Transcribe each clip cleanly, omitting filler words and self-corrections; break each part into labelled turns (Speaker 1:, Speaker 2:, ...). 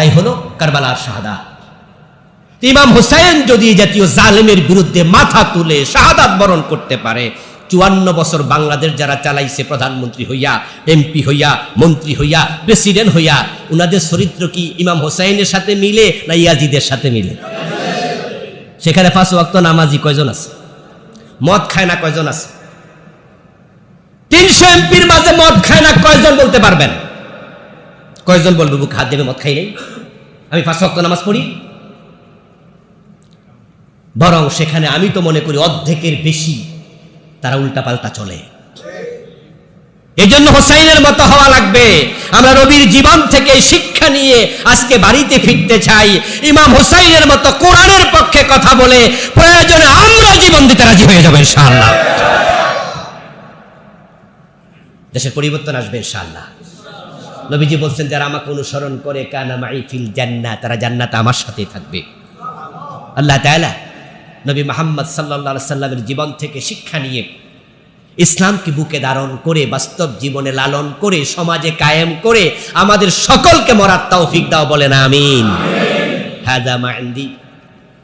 Speaker 1: এটাই হলো কারবালার শাহাদাত। ইমাম হুসাইন যদি জাতীয় জালেমের বিরুদ্ধে মাথা তুলে শাহাদাত বরণ করতে পারে, 54 বছর বাংলাদেশ যারা চালাইছে, প্রধানমন্ত্রী হইয়া, এমপি হইয়া, মন্ত্রী হইয়া, প্রেসিডেন্ট হইয়া, উনাদের চরিত্র কি ইমাম হুসাইনের সাথে মিলে না ইয়াজিদের সাথে মিলে? সেখানে 5 ওয়াক্ত নামাজি কয়জন আছে? মদ খায় না কয়জন আছে? 300 এমপির মাঝে মদ খায় না কয়জন বলতে পারবেন? কয়জন বলবে বুক হাত দেবে মদ খাই নাই, আমি 5 ওয়াক্ত নামাজ পড়ি? বরং সেখানে আমি তো মনে করি অর্ধেকের বেশি তারা উল্টাপাল্টা চলে। এই জন্য হোসাইনের মতো হওয়া লাগবে। আমরা নবীর জীবন থেকে শিক্ষা নিয়ে আজকে বাড়িতে ফিরতে চাই। ইমাম হোসাইনের মতো কোরআনের পক্ষে কথা বলে প্রয়োজনে আমরা জীবন দিতে রাজি হয়ে যাবো ইনশাআল্লাহ। দেশের পরিবর্তন আসবে ইনশাআল্লাহ। নবীজি বলছেন, যারা আমাকে অনুসরণ করে কানা মাই ফিল জান্নাহ, তারা জান্নাতে আমার সাথেই থাকবে। আল্লাহ তাআলা নবী মুহাম্মদ সাল্লাল্লাহু আলাইহি সাল্লামের জীবন থেকে শিক্ষা নিয়ে ইসলামকে বুকে ধারণ করে বাস্তব জীবনে লালন করে সমাজে কায়েম করে আমাদের সকলকে মরার তৌফিক দাও, বলেন আমিন। হাযা মা ইনদি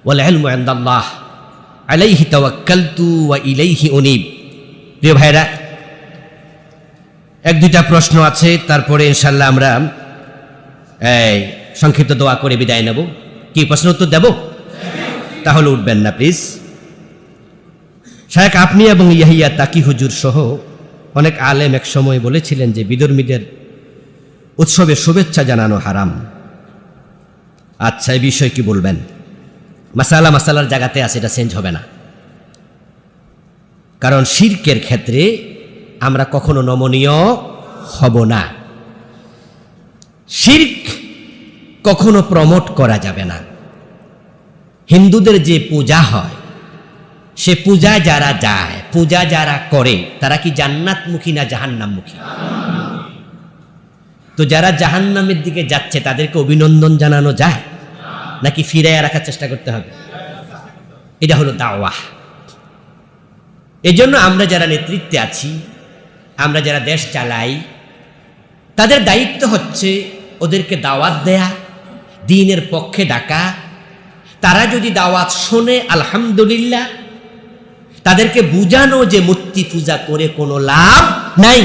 Speaker 1: ওয়াল ইলমু ইনদাল্লাহ আলাইহি তাওয়াক্কালতু ওয়া ইলাইহি উনীব। প্রিয় ভাইরা, 1-2টা প্রশ্ন আছে, তারপরে ইনশাআল্লাহ আমরা সংক্ষিপ্ত দোয়া করে বিদায় নেব। কি প্রশ্ন উত্তর দেব? তাহলে উঠবেন না প্লিজ। শায়েখ আপনি এবং ইয়াহিয়া তাকি হুজুর সহ অনেক আলেম এক সময় বলেছিলেন যে বিধর্মীদের উৎসবে শুভেচ্ছা জানানো হারাম। আচ্ছা, এই বিষয়ে কি বলবেন? মাসালার জায়গাতে আছে, এটা চেঞ্জ হবে না। কারণ শিরকের ক্ষেত্রে আমরা কখনো নমনীয় হব না। শিরক কখনো প্রমোট করা যাবে না। হিন্দুদের যে পূজা হয়, সে পূজা যারা যায়, পূজা যারা করে, তারা কি জান্নাতমুখী না জাহান্নামমুখী? তো যারা জাহান্নামের দিকে যাচ্ছে তাদেরকে অভিনন্দন জানানো যায় নাকি ফিরাইয়া রাখার চেষ্টা করতে হবে? এটা হলো দাওয়াহ। এজন্য আমরা যারা নেতৃত্বে আছি, আমরা যারা দেশ চালাই, তাদের দায়িত্ব হচ্ছে ওদেরকে দাওয়াত দেয়া, দ্বীনের পক্ষে ডাকা। তারা যদি দাওয়াত শোনে আলহামদুলিল্লাহ, তাদেরকে বুঝানো যে মূর্তি পূজা করে কোনো লাভ নাই,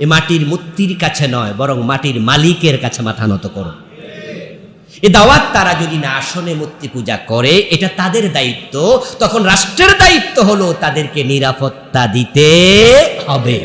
Speaker 1: এ মাটির মূর্তির কাছে নয়, বরং মাটির মালিকের কাছে মাথা নত করো। এ দাওয়াত তারা যদি না শোনে, মূর্তি পূজা করে, এটা তাদের দায়িত্ব। তখন রাষ্ট্রের দায়িত্ব হলো তাদেরকে নিরাপত্তা দিতে হবে।